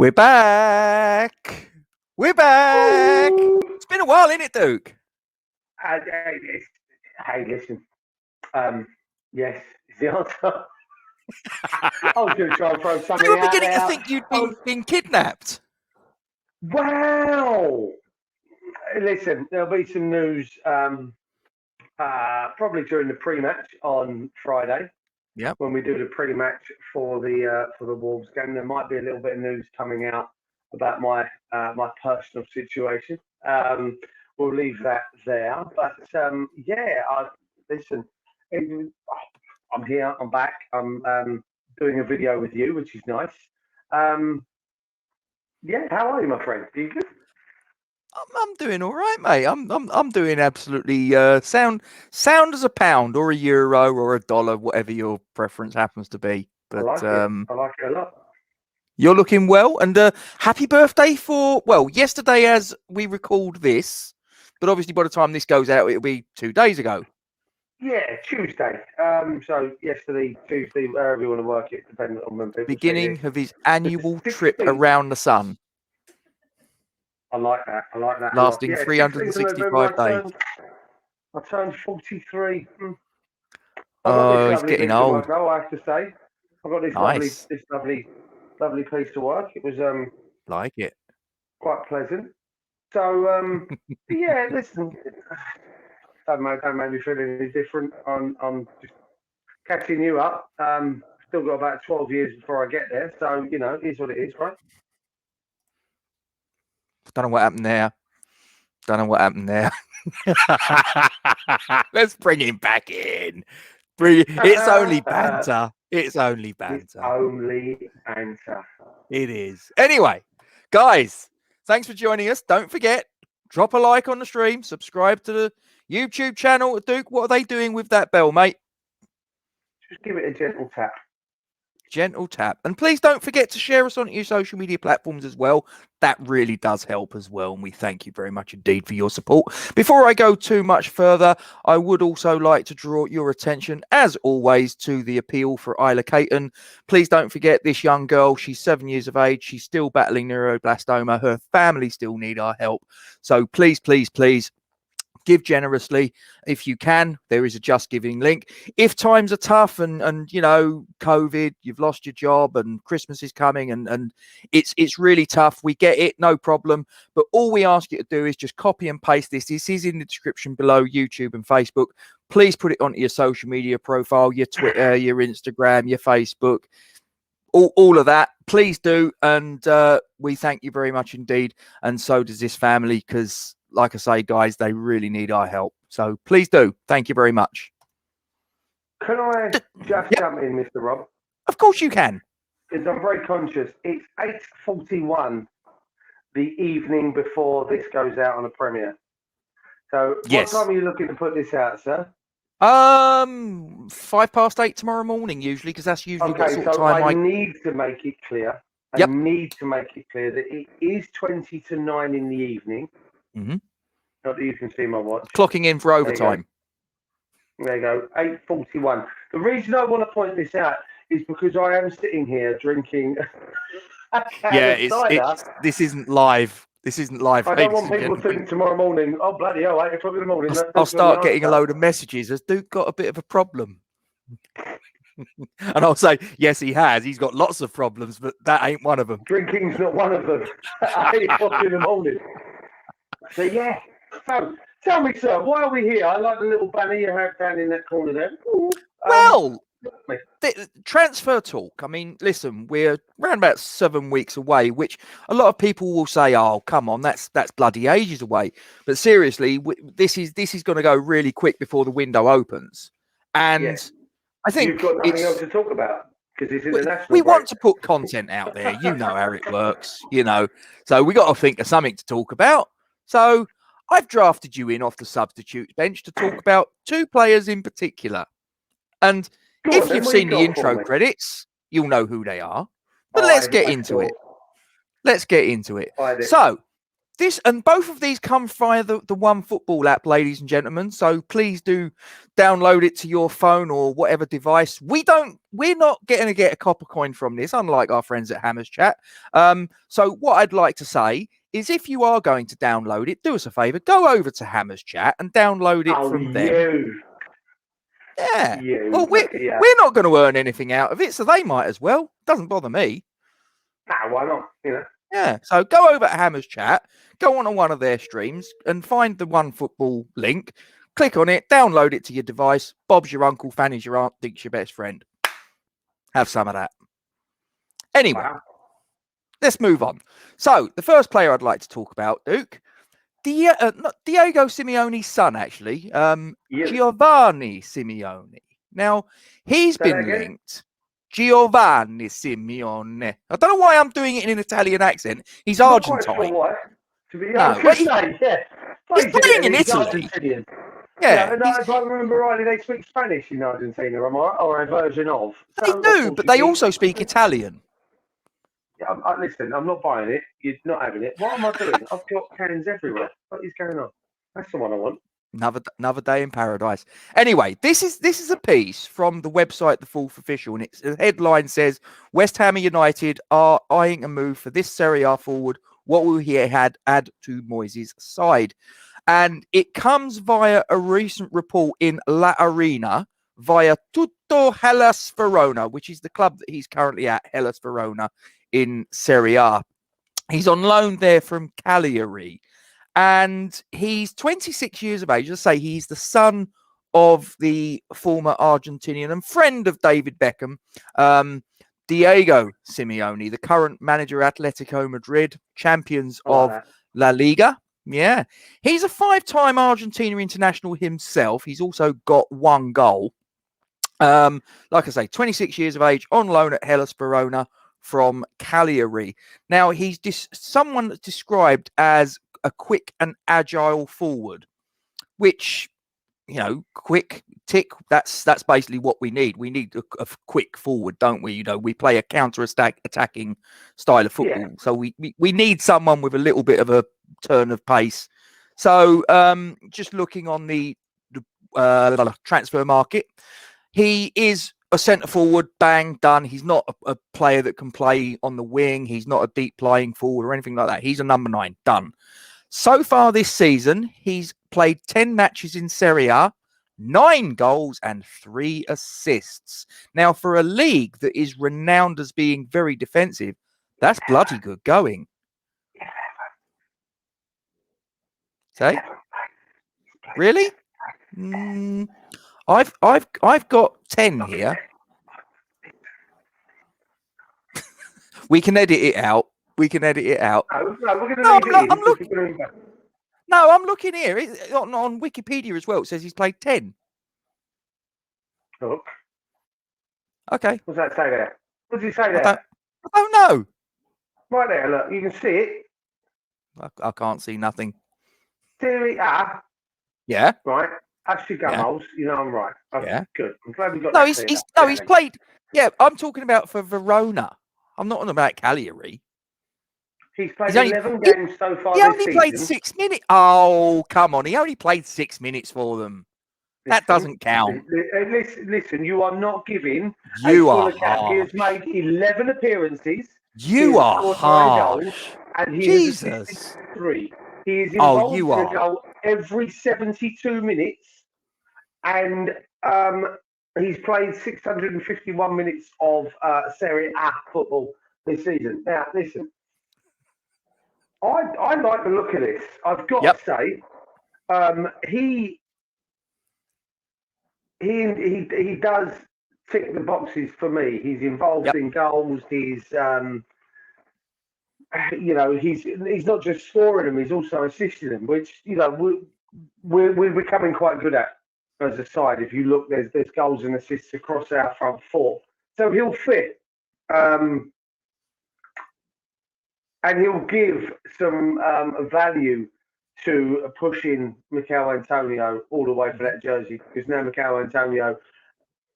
We're back. We're back. Ooh. It's been a while, isn't it, Duke? Hey, listen. Yes, is the answer. I was going to try and throw something You were out beginning there. to think you'd been kidnapped. Wow. Listen, there'll be some news probably during the pre-match on Friday. Yep. When we do the pre-match for the Wolves game, there might be a little bit of news coming out about my personal situation. We'll leave that there. But listen, I'm here. I'm back. I'm doing a video with you, which is nice. How are you, my friend? Are you good? I'm doing all right, mate. I'm doing absolutely sound as a pound or a euro or a dollar, whatever your preference happens to be. But I like it a lot. You're looking well, and happy birthday for yesterday as we recalled this, but obviously by the time this goes out, it'll be 2 days ago. Yeah, Tuesday. So yesterday, Tuesday, wherever you want to work it, depending on when people Beginning of his annual trip around the sun. I like that. Lasting 365 days. I turned 43. Oh, he's getting old. Work, I have to say, I got this nice. lovely piece to work. It was like it. Quite pleasant. So listen, don't make me feel any different. I'm just catching you up. Still got about 12 years before I get there, so it is what it is, right? Don't know what happened there. Let's bring him back in. It's only banter. It's only banter. It is. Anyway, guys, thanks for joining us. Don't forget, drop a like on the stream, subscribe to the YouTube channel. Duke, what are they doing with that bell, mate? Just give it a gentle tap. And please don't forget to share us on your social media platforms as well. That really does help as well, and we thank you very much indeed for your support. Before I go too much further, I would also like to draw your attention, as always, to the appeal for Isla Caton. Please don't forget this young girl. She's 7 years of age. She's still battling neuroblastoma. Her family still need our help. So please, give generously if you can. There is a Just Giving link. If times are tough and COVID, you've lost your job and Christmas is coming and it's really tough, we get it, no problem. But all we ask you to do is just copy and paste this. This is in the description below YouTube and Facebook. Please put it onto your social media profile, your Twitter, your Instagram, your Facebook, all of that. Please do. And we thank you very much indeed. And so does this family, because like I say, guys, they really need our help. So please do. Thank you very much. Can I just jump in, Mr. Rob? Of course you can. Because I'm very conscious. It's 8:41 the evening before this goes out on the premiere. So what time are you looking to put this out, sir? 8:05 tomorrow morning, usually, because that's usually what sort of time I need to make it clear. I need to make it clear that it is 20 to 9 in the evening. Mm-hmm. Not that you can see my watch. Clocking in for overtime. There you go. 8:41. The reason I want to point this out is because I am sitting here drinking. This isn't live. I don't want people to think tomorrow morning, oh, bloody hell, 8 o'clock in the morning. I'll start getting a load of messages. Has Duke got a bit of a problem? And I'll say, yes, he has. He's got lots of problems, but that ain't one of them. Drinking's not one of them. 8 o'clock in the morning. So, So, tell me, sir, why are we here? I like the little banner you have down in that corner there. The transfer talk. I mean, listen, we're around about 7 weeks away, which a lot of people will say, "Oh, come on, that's bloody ages away." But seriously, this is going to go really quick before the window opens, and I think you've got nothing else to talk about because it's international. We want to put content out there. You know how it works. So we got to think of something to talk about. So I've drafted you in off the substitute bench to talk about two players in particular. And if you've seen the intro credits, you'll know who they are. But let's get into it. So, both of these come via the OneFootball app, ladies and gentlemen. So please do download it to your phone or whatever device. We're not going to get a copper coin from this, unlike our friends at Hammers Chat. So what I'd like to say is, if you are going to download it, do us a favor, go over to Hammers Chat and download it from them. Yeah. Well, we're not going to earn anything out of it, so they might as well. Doesn't bother me. Nah, why not? You know. Yeah. So go over to Hammers Chat, go on one of their streams, and find the OneFootball link. Click on it, download it to your device. Bob's your uncle, Fanny's your aunt, Dick's your best friend. Have some of that. Anyway, let's move on. So the first player I'd like to talk about, Duke, not Diego Simeone's son, actually, Giovanni Simeone. Now, he's been linked. Giovanni Simeone. I don't know why I'm doing it in an Italian accent. He's Argentine. To be honest, he's playing in Italy. Yeah. If I remember rightly, they speak Spanish in Argentina, or a version of. They do, but they also speak Italian. Yeah, listen, I'm not buying it. You're not having it. What am I doing? I've got cans everywhere. What is going on? That's the one I want. Another day in paradise. Anyway, this is a piece from the website The Fourth Official, and the headline says, West Ham United are eyeing a move for this Serie A forward. What will he add to Moyes' side? And it comes via a recent report in La Arena via Tutto Hellas Verona, which is the club that he's currently at, Hellas Verona, in Serie A. He's on loan there from Cagliari. And he's 26 years of age. Let's say he's the son of the former Argentinian and friend of David Beckham, Diego Simeone, the current manager at Atletico Madrid, champions of La Liga. Yeah. He's a 5-time Argentina international himself. He's also got 1 goal. Like I say, 26 years of age, on loan at Hellas Verona from Cagliari. Now, he's someone that's described as a quick and agile forward, which, quick tick, that's basically what we need. We need a quick forward, don't we? We play a attacking style of football. Yeah. So we need someone with a little bit of a turn of pace. So just looking on the transfer market, he is a centre forward, bang, done. He's not a player that can play on the wing. He's not a deep playing forward or anything like that. He's a number 9, done. So far this season, he's played 10 matches in Serie A, 9 goals and 3 assists. Now, for a league that is renowned as being very defensive, that's bloody good going. Say? Really? I've got 10 here. We can edit it out. I'm looking here. On Wikipedia as well. It says he's played 10. Look. Okay. What's that say there? What does he say there? I don't know. Right there, look. You can see it. I can't see nothing. Serie A. Yeah. Right. Astigamos. Yeah. I'm right. Yeah. Good. I'm glad we got that. He's played. Yeah, I'm talking about for Verona. I'm not on about Cagliari. He's played 11 games so far. He only played 6 minutes. Oh, come on. He only played 6 minutes for them. That doesn't count. Listen, you are not giving. You are harsh. He has made 11 appearances. You are harsh. And he Jesus. has 3. He is involved in a goal every 72 minutes. And he's played 651 minutes of Serie A football this season. Now, listen. I like the look of this. I've got to say, he does tick the boxes for me. He's involved in goals. He's he's not just scoring them; he's also assisting them, which we're becoming quite good at as a side. If you look, there's goals and assists across our front 4, so he'll fit. And he'll give some value to pushing Mikel Antonio all the way for that jersey, because now Mikel Antonio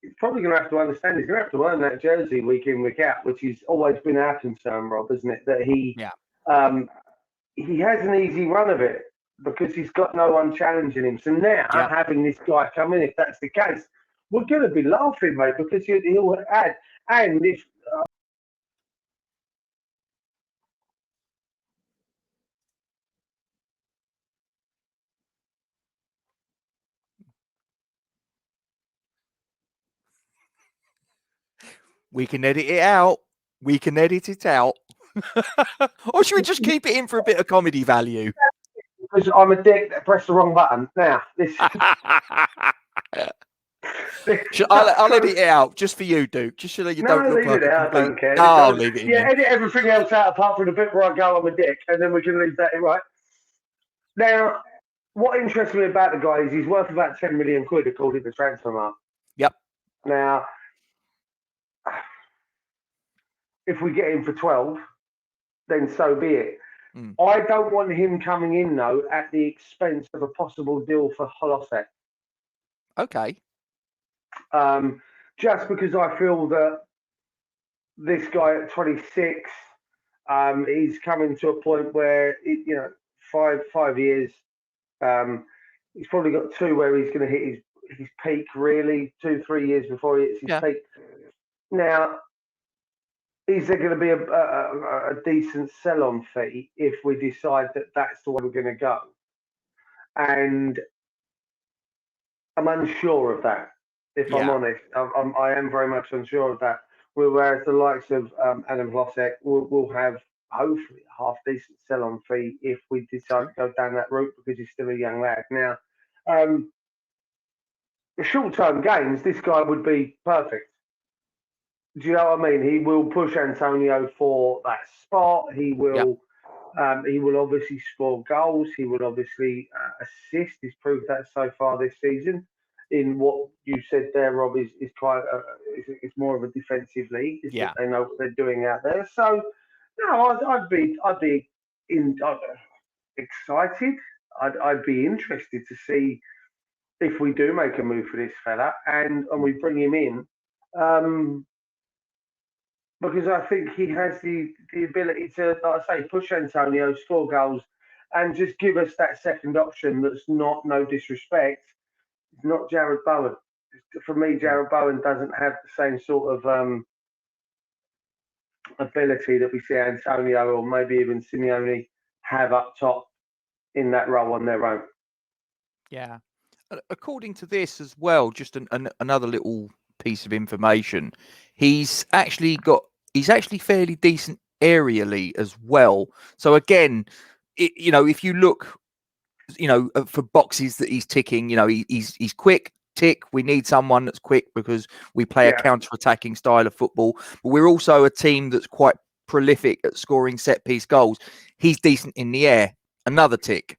is probably going to have to understand he's going to have to earn that jersey week in, week out, which has always been our concern, Rob, isn't it? That he he has an easy run of it because he's got no one challenging him. So now Yep. having this guy come in, if that's the case, we're going to be laughing, mate, because he'll add. And if We can edit it out. We can edit it out. Or should we just keep it in for a bit of comedy value? because I'm a dick that pressed the wrong button. Now, this. I'll edit it out just for you, Duke. Just so that you don't look leave like it a out. I complete. don't care. No, I'll leave it in. Yeah, edit everything else out apart from the bit where I go, I'm a dick, and then we can leave that in, right? Now, what interests me about the guy is he's worth about 10 million quid according to Transfermarkt. Yep. Now, if we get him for 12, then so be it. I don't want him coming in, though, at the expense of a possible deal for Hotshot. Okay. Just because I feel that this guy at 26, he's coming to a point where, 5 years, he's probably got 2 where he's going to hit his peak, really, 2-3 years before he hits his peak. Now, is there going to be a decent sell-on fee if we decide that that's the way we're going to go? And I'm unsure of that, if I'm honest. I am very much unsure of that. Whereas the likes of Adam Vlasek will have, hopefully, a half-decent sell-on fee if we decide to go down that route because he's still a young lad. Now, the short-term gains, this guy would be perfect. Do you know what I mean? He will push Antonio for that spot. He will obviously score goals. He will obviously assist. He's proved that so far this season. In what you said there, Rob, is quite it's more of a defensive league. They know what they're doing out there. So no, I'd be excited. I'd be interested to see if we do make a move for this fella and we bring him in. Because I think he has the ability to, like I say, push Antonio, score goals, and just give us that second option that's not, no disrespect, it's not Jared Bowen. For me, Jared Bowen doesn't have the same sort of ability that we see Antonio or maybe even Simeone have up top in that role on their own. Yeah. According to this as well, just another little piece of information, he's actually fairly decent aerially as well. So again, if you look, for boxes that he's ticking, he's quick. Tick. We need someone that's quick because we play a counter-attacking style of football. But we're also a team that's quite prolific at scoring set-piece goals. He's decent in the air. Another tick.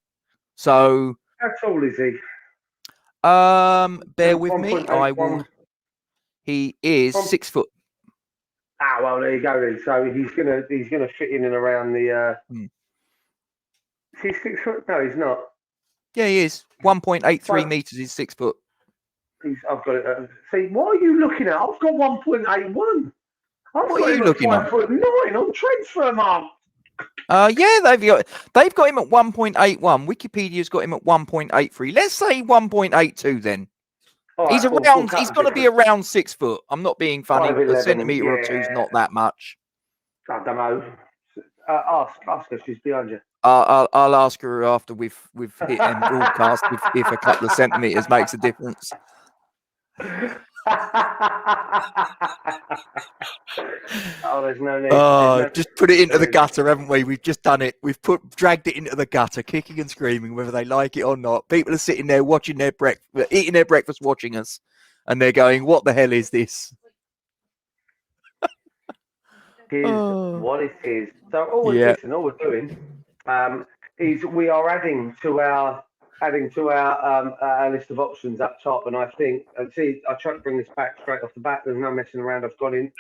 So how tall is he? Bear with me. I will. He is 6 foot. Ah, well, there you go then. So he's gonna fit in and around the. Is he 6 foot? No, he's not. Yeah, he is. 1.83 meters is 6 foot. I've got it. See, what are you looking at? I've got 1.81. What are you looking at? 5'9" on Transfermarkt. Yeah, they've got him at 1.81. Wikipedia's got him at 1.83. Let's say 1.82 then. Right, he's around. He's got to be around 6 foot. I'm not being funny. 5'11", a centimeter or two's not that much. I don't know. Ask her. She's behind you. I'll ask her after we've hit and broadcast if a couple of centimeters makes a difference. There's no need. Just put it into the gutter, haven't we? We've just done it. We've dragged it into the gutter, kicking and screaming, whether they like it or not. People are sitting there watching their eating their breakfast, watching us, and they're going, "What the hell is this?" Here's what it is. So listen, all we're doing is we are adding to our list of options up top, and I think I try to bring this back straight off the bat. There's no messing around. I've gone in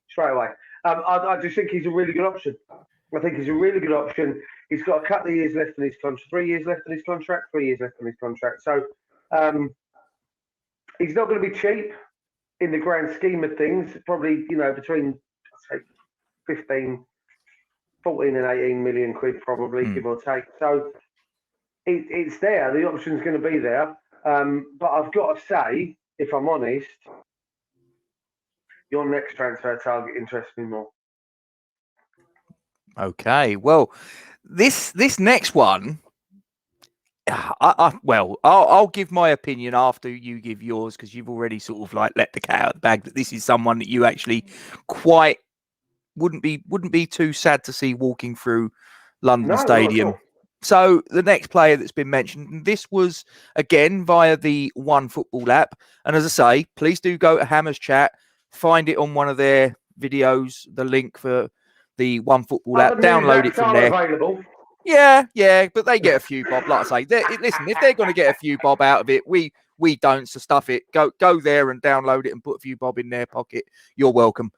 straight away. I just think he's a really good option. I think he's a really good option. He's got a couple of years left in his contract, 3 years left in his contract, 3 years left in his contract. So he's not going to be cheap in the grand scheme of things. Probably, between, I'd say, 15 14 and 18 million quid probably, give or take. So it's there. The option's going to be there. But I've got to say, if I'm honest, your next transfer target interests me more. Okay, well, this next one, I'll give my opinion after you give yours, because you've already sort of like let the cat out of the bag that this is someone that you actually quite wouldn't be too sad to see walking through London Stadium. So the next player that's been mentioned, and this was again via the One Football app, and as I say, please do go to Hammer's chat, find it on one of their videos, the link for the One Football app, download it from there. Available. Yeah, but they get a few bob. Like I say, listen, if they're going to get a few bob out of it, we don't. So stuff it. Go there and download it and put a few bob in their pocket. You're welcome.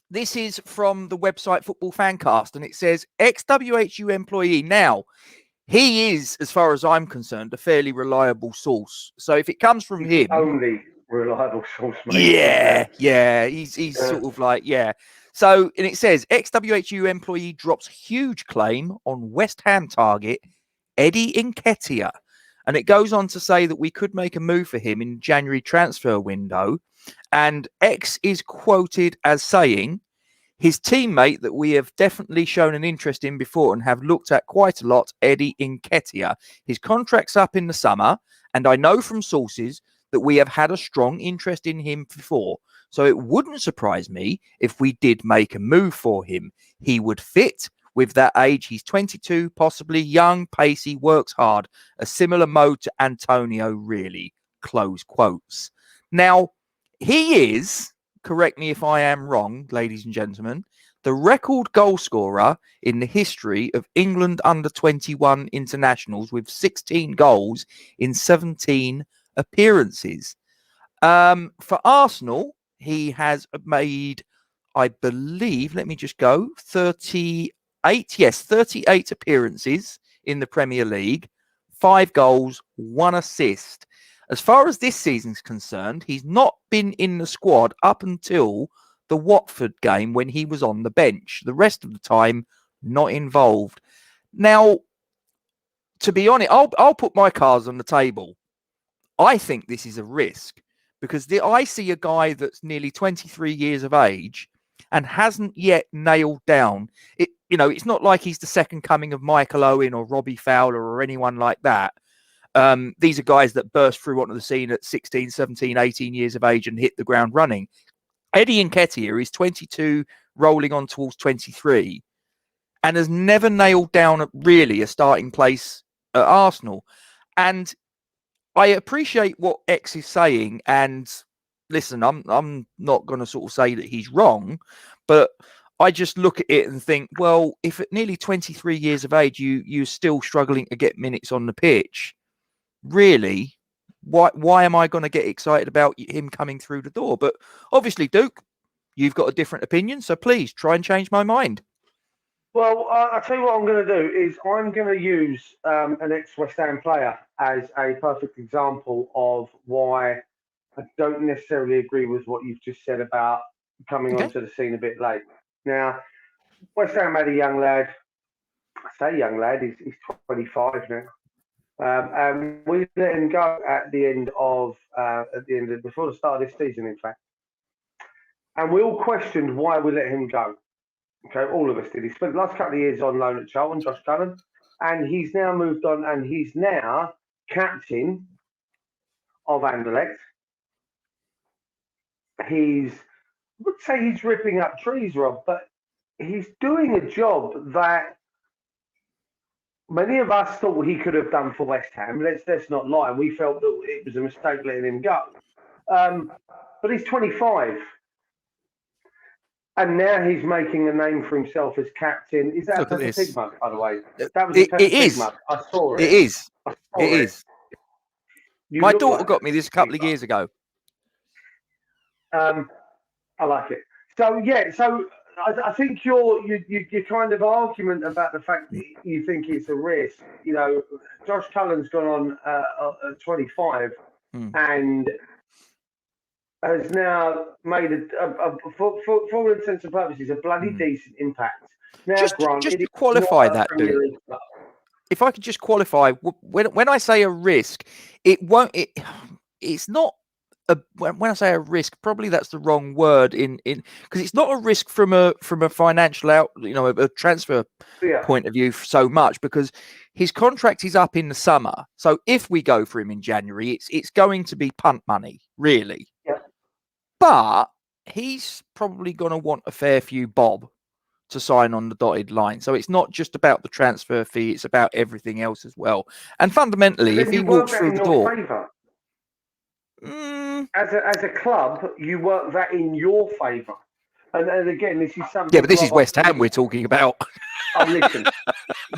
This is from the website Football Fancast, and it says ex-WHU employee. Now, he is, as far as I'm concerned, a fairly reliable source. So if it comes from him, only reliable source, mate. Yeah. He's sort of like, yeah. So, and it says ex-WHU employee drops huge claim on West Ham target Eddie Nketiah. And it goes on to say that we could make a move for him in January transfer window. And X is quoted as saying, his teammate that we have definitely shown an interest in before and have looked at quite a lot, Eddie Nketiah. His contract's up in the summer, and I know from sources that we have had a strong interest in him before. So it wouldn't surprise me if we did make a move for him. He would fit with that age. He's 22, possibly young, pacey, works hard. A similar mode to Antonio, really. Close quotes. Now, he is, correct me if I am wrong, ladies and gentlemen, the record goal scorer in the history of England under-21 internationals with 16 goals in 17 appearances. For Arsenal, he has made, I believe, let me just go, 38 appearances in the Premier League, 5 goals, 1 assist. As far as this season's concerned, he's not been in the squad up until the Watford game when he was on the bench. The rest of the time, not involved. Now, to be honest, I'll put my cards on the table. I think this is a risk because I see a guy that's nearly 23 years of age and hasn't yet nailed down it. You know, it's not like he's the second coming of Michael Owen or Robbie Fowler or anyone like that. These are guys that burst through onto the scene at 16, 17, 18 years of age and hit the ground running. Eddie Nketiah is 22, rolling on towards 23, and has never nailed down really a starting place at Arsenal. And I appreciate what X is saying, and listen, I'm not going to sort of say that he's wrong, but I just look at it and think, well, if at nearly 23 years of age you're still struggling to get minutes on the pitch, really, why am I going to get excited about him coming through the door? But obviously, Duke, you've got a different opinion, so please try and change my mind. Well, I'll tell you what I'm going to do is I'm going to use an ex-West Ham player as a perfect example of why I don't necessarily agree with what you've just said about coming onto the scene a bit late. Now, West Ham had a young lad. I say young lad, he's 25 now. And we let him go before the start of this season, in fact. And we all questioned why we let him go. Okay, all of us did. He spent the last couple of years on loan at Charlton, Josh Cullen, and he's now moved on, and he's now captain of Anderlecht. I would say he's ripping up trees, Rob, but he's doing a job that many of us thought he could have done for West Ham. Let's not lie. We felt that it was a mistake letting him go. But he's 25. And now he's making a name for himself as captain. Is that a Pig mug, by the way? That was a Pig mug. I saw it. It is. My daughter got me this a couple of years ago. I like it. So, yeah, I think your kind of argument about the fact that you think it's a risk, you know, Josh Cullen's gone on at 25 and has now made for all intents and purposes, a bloody decent impact. Now, Just granted, to qualify that, Premier dude. League club. If I could just qualify, when I say a risk, it won't. It's not. When I say a risk, probably that's the wrong word in because it's not a risk from a financial a transfer point of view so much, because his contract is up in the summer. So if we go for him in January, it's going to be punt money, really. Yeah. But he's probably going to want a fair few bob to sign on the dotted line. So it's not just about the transfer fee, it's about everything else as well. And fundamentally, if he walks through the door... As a club, you work that in your favour. And again, this is something... Yeah, but this is West Ham we're talking about. Oh, listen.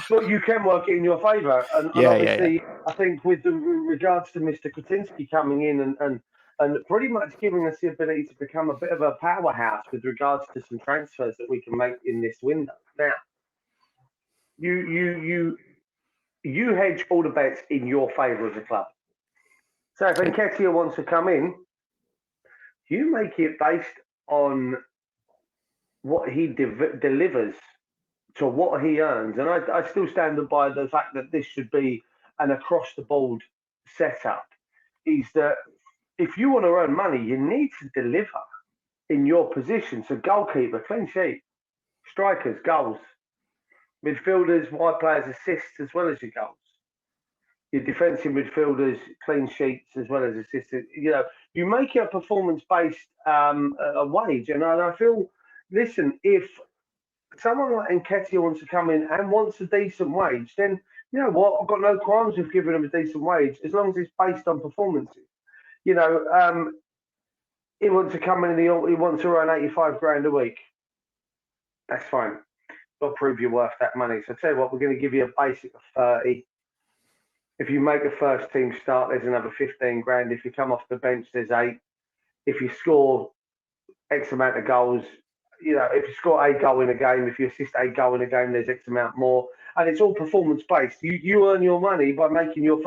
But you can work it in your favour. And obviously, I think with regards to Mr. Kretinsky coming in and pretty much giving us the ability to become a bit of a powerhouse with regards to some transfers that we can make in this window. Now, you hedge all the bets in your favour as a club. So if Nketiah wants to come in, you make it based on what he delivers to what he earns. And I still stand by the fact that this should be an across-the-board setup, is that if you want to earn money, you need to deliver in your position. So goalkeeper, clean sheet, strikers, goals, midfielders, wide players, assists, as well as your goals. Your defensive midfielders, clean sheets, as well as assists. You make it a performance-based a wage. And I feel, listen, if someone like Nketiah wants to come in and wants a decent wage, then you know what? I've got no qualms with giving him a decent wage as long as it's based on performances. He wants to come in and he wants to earn 85 grand a week. That's fine. Got to prove you're worth that money. So I tell you what, we're going to give you a basic of 30. If you make a first team start, there's another 15 grand. If you come off the bench, there's 8. If you score X amount of goals, if you score a goal in a game, if you assist a goal in a game, there's X amount more. And it's all performance based. You earn your money by making your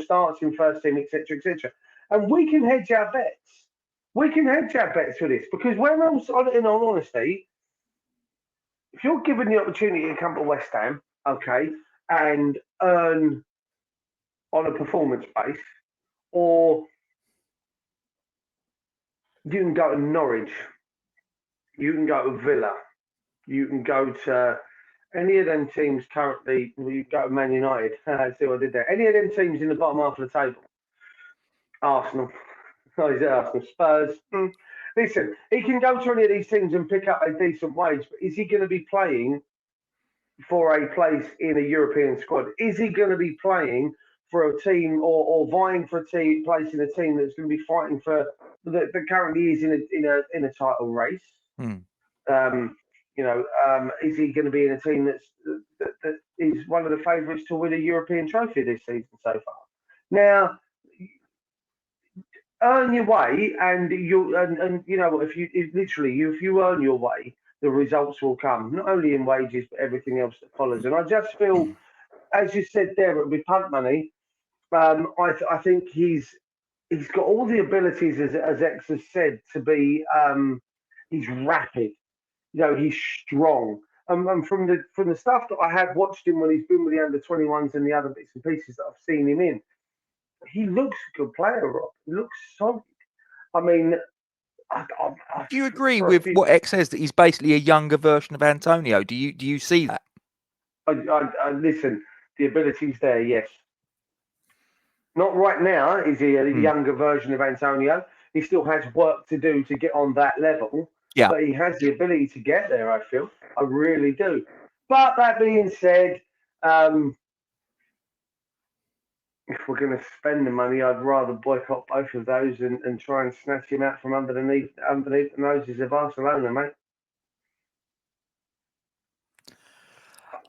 starts in first team, etc., etc. And we can hedge our bets. We can hedge our bets for this, because where else, in all honesty, if you're given the opportunity to come to West Ham, okay, and earn on a performance base, or you can go to Norwich, you can go to Villa, you can go to any of them teams currently. You go to Man United. See what I did there. Any of them teams in the bottom half of the table. Arsenal. Oh, is it Arsenal? Spurs. Listen, he can go to any of these teams and pick up a decent wage, but is he going to be playing for a place in a European squad? Is he going to be playing for a team or vying for a place in a team that's going to be fighting for that currently is in a title race? Is he going to be in a team that is one of the favourites to win a European trophy this season so far? Now, earn your way, and if you earn your way, the results will come, not only in wages but everything else that follows. And I just feel, as you said there, with punt money, I think he's got all the abilities, as X has said, to be. He's rapid. He's strong. And from the stuff that I have watched him when he's been with the under-21s and the other bits and pieces that I've seen him in, he looks a good player, Rob. He looks solid. I mean, do you agree with what X says, that he's basically a younger version of Antonio? Do you see that? I listen, the ability's there, yes. Not right now is he a younger version of Antonio. He still has work to do to get on that level. Yeah. But he has the ability to get there, I feel. I really do. But that being said, if we're going to spend the money, I'd rather boycott both of those and try and snatch him out from underneath the noses of Barcelona, mate.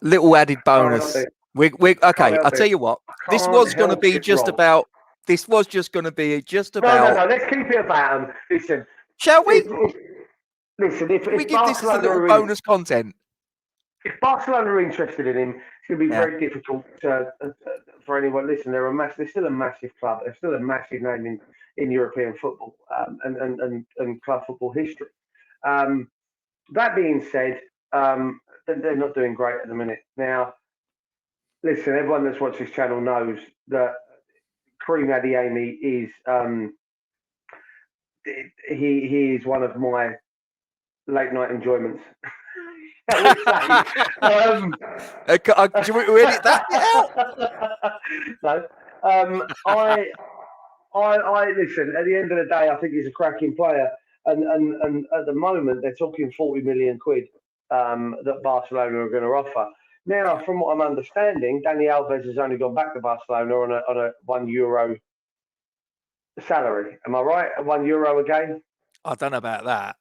Little added bonus. Okay, I'll tell you what. This was going to be just about. This was just going to be just about. No. Let's keep it about them. Listen. Shall we? Listen, if we give this as a little bonus content. If Barcelona are interested in him, going to be Yeah. very difficult for anyone. Listen, they're still a massive club. They're still a massive name in European football and club football history. That being said, they're not doing great at the minute. Now, listen, everyone that's watched this channel knows that Kareem Adeyemi is he is one of my late night enjoyments. I would say. Should we edit that out? No. I listen. At the end of the day, I think he's a cracking player, and at the moment they're talking 40 million quid that Barcelona are going to offer. Now, from what I'm understanding, Dani Alves has only gone back to Barcelona on a €1 salary. Am I right? €1 a game? I don't know about that.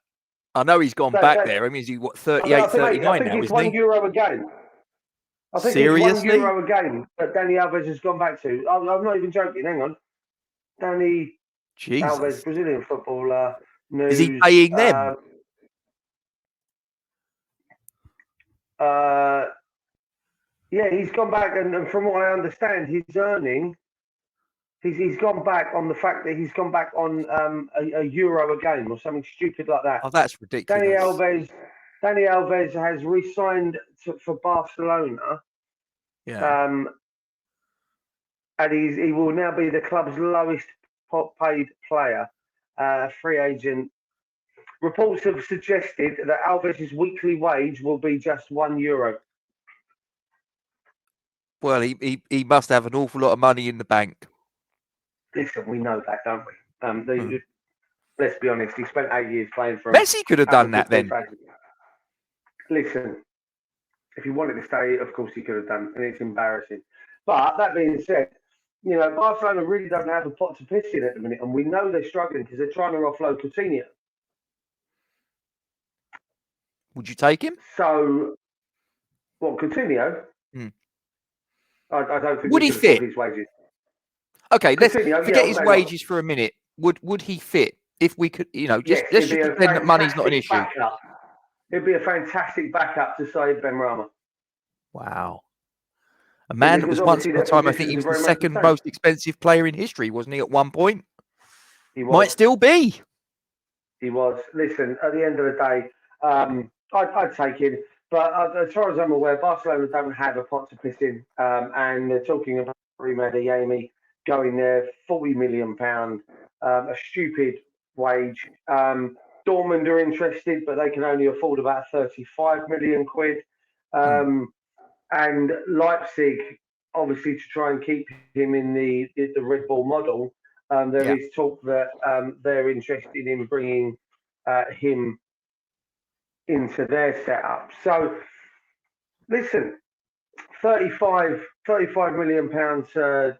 I know he's gone So- back so- there. I mean, is he what 38, 39 I think now, it's isn't he? €1 a game. I think Seriously? it's €1 a game that Dani Alves has gone back to. I'm not even joking. Hang on. Dani Jesus. Alves, Brazilian footballer. News, Is he paying them? Yeah, he's gone back, and from what I understand, he's earning. He's gone back on the fact that he's gone back on a euro a game or something stupid like that. Oh, that's ridiculous. Dani Alves has re-signed for Barcelona. Yeah. And he will now be the club's lowest paid player, free agent. Reports have suggested that Alves' weekly wage will be just €1. Well, he must have an awful lot of money in the bank. Listen, we know that, don't we? Let's be honest. He spent 8 years playing for. Messi could have done that then. Listen, if he wanted to stay, of course he could have done, and it's embarrassing. But that being said, Barcelona really don't have a pot to piss in at the minute, and we know they're struggling because they're trying to offload Coutinho. Would you take him? So, what, Coutinho? I don't think would he fit his wages. Okay, let's Coutinho, forget his wages for a minute. Would he fit if we could? Let's just pretend that money's not an issue. Backup. It'd be a fantastic backup to Saïd Benrahma. Wow. A man that was once upon a time, I think he was the second most expensive player in history, wasn't he, at one point? He was. Might still be. He was. Listen, at the end of the day, I'd take him. But as far as I'm aware, Barcelona don't have a pot to piss in. And they're talking about Kareem Adeyemi going there, £40 million, a stupid wage. Dortmund are interested, but they can only afford about 35 million quid. And Leipzig, obviously, to try and keep him in the Red Bull model, there is talk that they're interested in bringing him into their setup. So, listen, 35 million pounds to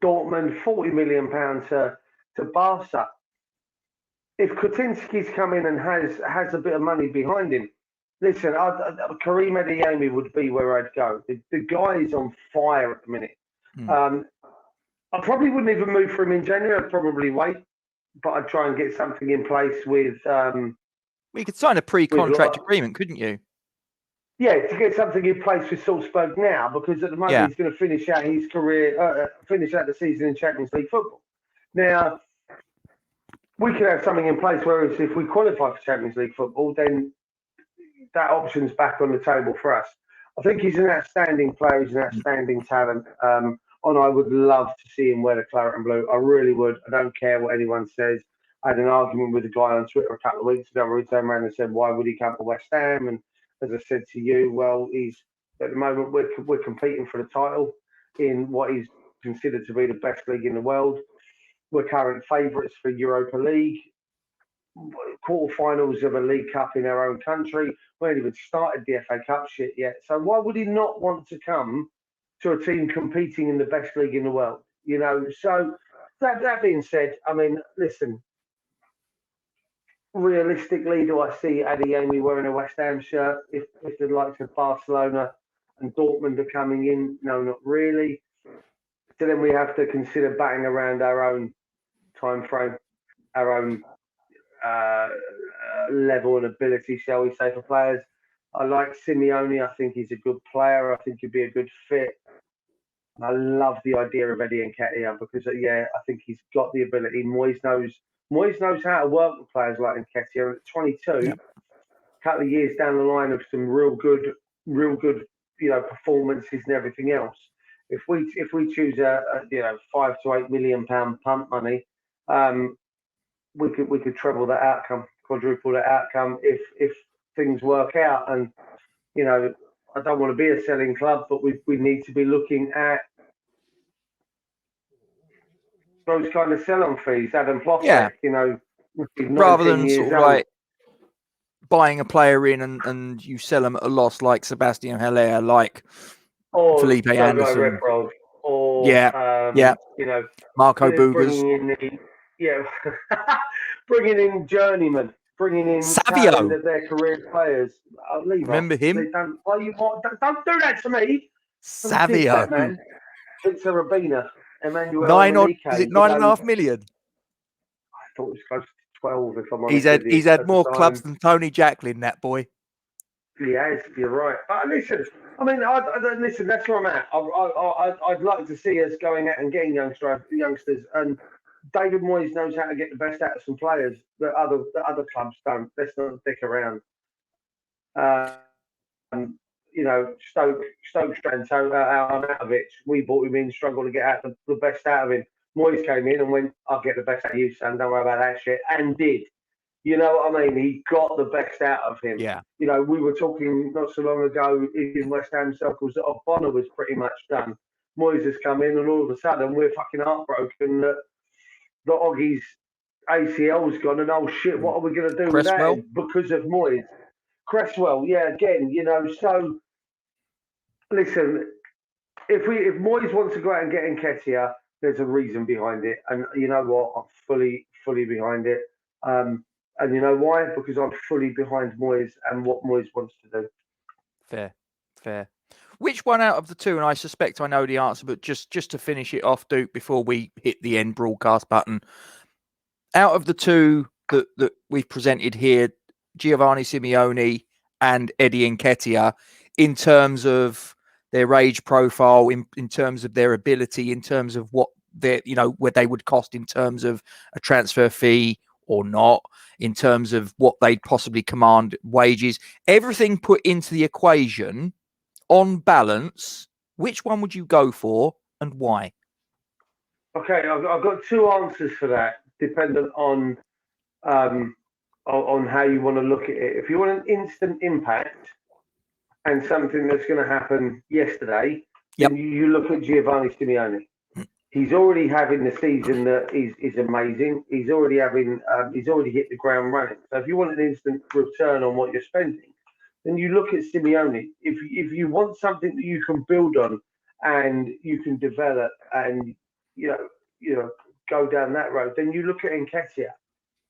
Dortmund, 40 million pounds to Barca. If Kutinski's come in and has a bit of money behind him, listen, Kareem Adeyemi would be where I'd go. The guy is on fire at the minute. I probably wouldn't even move for him in January. I'd probably wait, but I'd try and get something in place with. You could sign a pre-contract agreement, couldn't you? Yeah, to get something in place with Salzburg now, because at the moment he's going to finish out his career, finish out the season in Champions League football. Now, we could have something in place where if we qualify for Champions League football, then that option's back on the table for us. I think he's an outstanding player, he's an outstanding talent, and I would love to see him wear the claret and blue. I really would. I don't care what anyone says. I had an argument with a guy on Twitter a couple of weeks ago where he turned around and said, why would he come to West Ham? And as I said to you, well, at the moment we're competing for the title in what is considered to be the best league in the world. We're current favourites for Europa League, quarterfinals of a League Cup in our own country. We haven't even started the FA Cup shit yet. So why would he not want to come to a team competing in the best league in the world? So that being said, I mean, listen, realistically, do I see Adeyemi wearing a West Ham shirt if the likes of Barcelona and Dortmund are coming in? No, not really. So then we have to consider batting around our own time frame, our own level and ability, shall we say, for players. I like Simeone. I think he's a good player. I think he'd be a good fit. I love the idea of Eddie Nketiah because, I think he's got the ability. Moyes knows how to work with players like Nketiah. At 22, Yep. a couple of years down the line of some real good, performances and everything else. If we choose a £5 to £8 million punt money, we could treble that outcome, quadruple that outcome if things work out. And I don't want to be a selling club, but we need to be looking at those kind of sell-on fees. Adam Plottek, rather 19 than years sort of old. like buying a player in and you sell them at a loss, like Sebastian Haller, like Felipe Anderson, Marco Boogers, bringing in journeymen, bringing in Savio. their career players. Remember him? Don't do that to me. Savio. That, man. Victor Rabina, Emmanuel. Is it 9.5 million? I thought it was close to 12. If I'm honest, he's had more clubs than Tony Jacklin. That boy. Yes, you're right. But listen, I mean, listen. That's where I'm at. I'd like to see us going out and getting youngsters, and David Moyes knows how to get the best out of some players that other clubs don't. Let's not dick around. Stoke Arnautovic, we bought him in, struggled to get out the best out of him. Moyes came in and went, I'll get the best out of you, son, don't worry about that shit, and did. You know what I mean? He got the best out of him. Yeah. We were talking not so long ago in West Ham circles that Bonner was pretty much done. Moyes has come in and all of a sudden we're fucking heartbroken that Oggie's ACL's gone and oh shit, what are we going to do with that? Because of Moyes. Cresswell, again, so listen, if Moyes wants to go out and get Nketiah, there's a reason behind it. And you know what? I'm fully behind it. And you know why? Because I'm fully behind Moyes and what Moyes wants to do. Fair. Which one out of the two, and I suspect I know the answer, but just to finish it off, Duke, before we hit the end broadcast button, out of the two that we've presented here, Giovanni Simeone and Eddie Nketiah, in terms of their age profile, in terms of their ability, in terms of what where they would cost in terms of a transfer fee or not, in terms of what they'd possibly command wages, everything put into the equation, on balance, which one would you go for and why? Okay, I've got two answers for that, dependent on how you want to look at it. If you want an instant impact and something that's going to happen yesterday, then you look at Giovanni Simeone. He's already having the season that is amazing. He's already hit the ground running. So if you want an instant return on what you're spending, then you look at Simeone. If you want something that you can build on and you can develop and go down that road, then you look at Nketiah,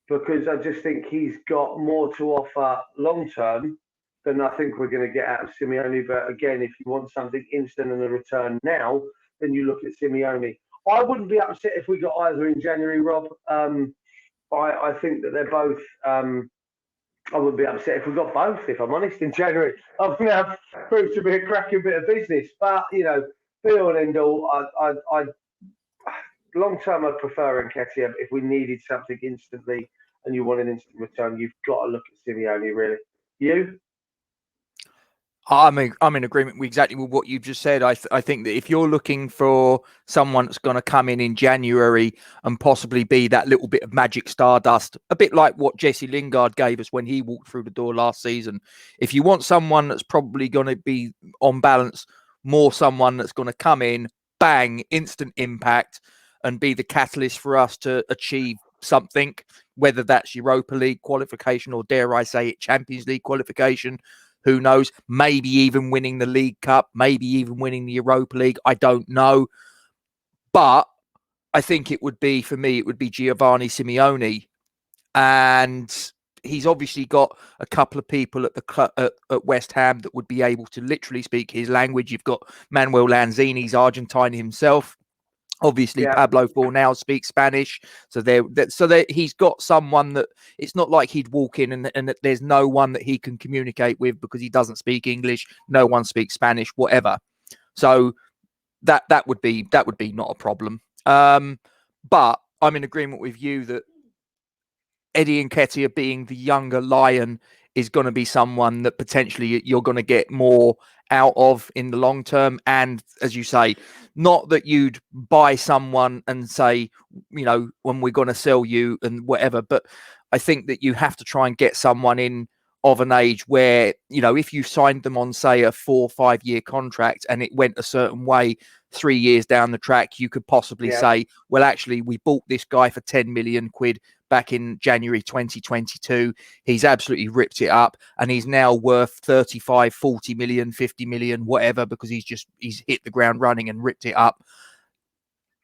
because I just think he's got more to offer long term than I think we're going to get out of Simeone. But again, if you want something instant and a return now, then you look at Simeone. I wouldn't be upset if we got either in January, Rob. I think that they're both. I wouldn't be upset if we got both, if I'm honest, in January. I think that proves to be a cracking bit of business. But, be all and end all, long term, I'd prefer Nketiah. If we needed something instantly and you want an instant return, you've got to look at Simeone, really. You? I'm in agreement with exactly what you've just said. I think that if you're looking for someone that's going to come in January and possibly be that little bit of magic stardust, a bit like what Jesse Lingard gave us when he walked through the door last season, if you want someone that's probably going to be, on balance, more someone that's going to come in, bang, instant impact, and be the catalyst for us to achieve something, whether that's Europa League qualification or, dare I say it, Champions League qualification. Who knows? Maybe even winning the League Cup, maybe even winning the Europa League. I don't know. But I think it would be Giovanni Simeone. And he's obviously got a couple of people at the club, at West Ham, that would be able to literally speak his language. You've got Manuel Lanzini's Argentine himself. Obviously, Yeah. Pablo Fornal speaks Spanish, so he's got someone that it's not like he'd walk in and that there's no one that he can communicate with because he doesn't speak English. No one speaks Spanish, whatever. So that would be not a problem. But I'm in agreement with you that Eddie Nketiah, being the younger lion, is going to be someone that potentially you're going to get more out of in the long term. And as you say, not that you'd buy someone and say, you know, when we're going to sell you and whatever, but I think that you have to try and get someone in of an age where, you know, if you signed them on, say, a 4 or 5 year contract and it went a certain way 3 years down the track, you could possibly say, well, actually, we bought this guy for 10 million quid back in January 2022. He's absolutely ripped it up and he's now worth 35, 40 million, 50 million, whatever, because he's hit the ground running and ripped it up.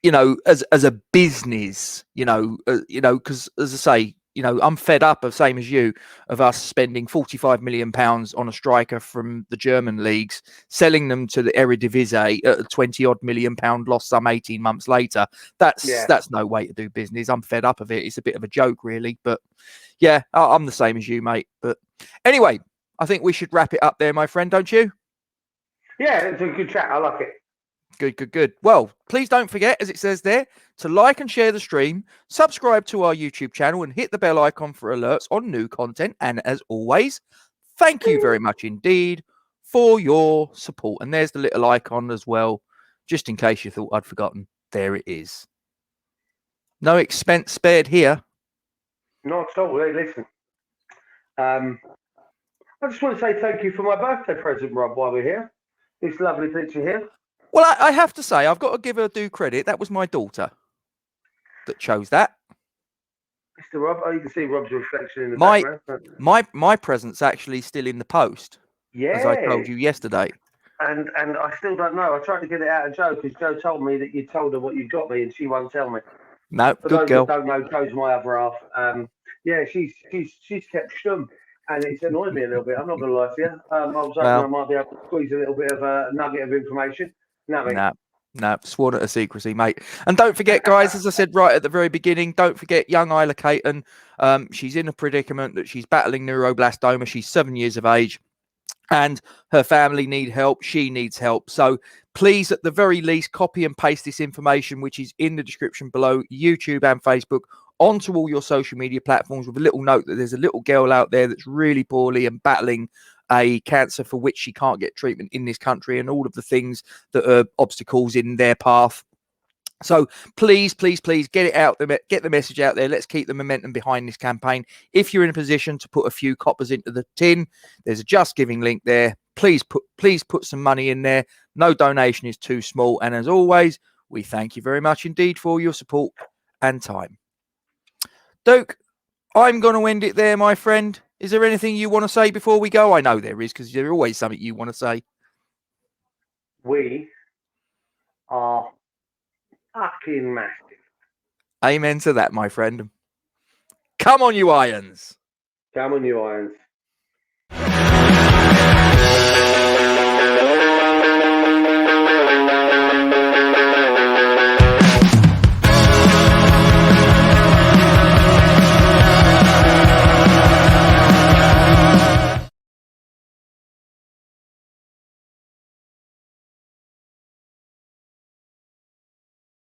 You know, as a business, because as I say, you know, I'm fed up of, same as you, of us spending 45 million pounds on a striker from the German leagues, selling them to the Eredivisie at a 20 odd million pound loss some 18 months later. That's no way to do business. I'm fed up of it. It's a bit of a joke, really. But yeah, I'm the same as you, mate. But anyway, I think we should wrap it up there, my friend, don't you? Yeah, it's a good chat. I like it. Good. Well, please don't forget, as it says there, to like and share the stream, subscribe to our YouTube channel, and hit the bell icon for alerts on new content. And as always, thank you very much indeed for your support. And there's the little icon as well, just in case you thought I'd forgotten. There it is. No expense spared here. Not at all. Hey, listen. I just want to say thank you for my birthday present, Rob, while we're here. This lovely picture here. Well, I have to say, I've got to give her due credit. That was my daughter that chose that. Mr. Rob, you can see Rob's reflection in the background. My present's actually still in the post. Yeah. As I told you yesterday. And I still don't know. I tried to get it out of Joe because Joe told me that you told her what you got me and she won't tell me. No, For good those girl. that don't know, Joe's my other half. Yeah, she's kept stum. And it's annoyed me a little bit. I'm not going to lie to you. I was hoping I might be able to squeeze a little bit of a nugget of information. No, sworn at a secrecy, mate. And don't forget, guys, as I said right at the very beginning, don't forget young Isla Caton. She's in a predicament that she's battling neuroblastoma. She's 7 years of age. And her family need help. She needs help. So please, at the very least, copy and paste this information, which is in the description below, YouTube and Facebook, onto all your social media platforms with a little note that there's a little girl out there that's really poorly and battling a cancer for which she can't get treatment in this country, and all of the things that are obstacles in their path. So please get it out there, get the message out there. Let's keep the momentum behind this campaign. If you're in a position to put a few coppers into the tin, there's a Just Giving link there. Please put some money in there. No donation is too small. And as always, we thank you very much indeed for your support and time. Duke, I'm going to end it there, my friend. Is there anything you want to say before we go? I know there is, because there's always something you want to say. We are fucking massive. Amen to that, my friend. Come on, you Irons. Come on, you Irons.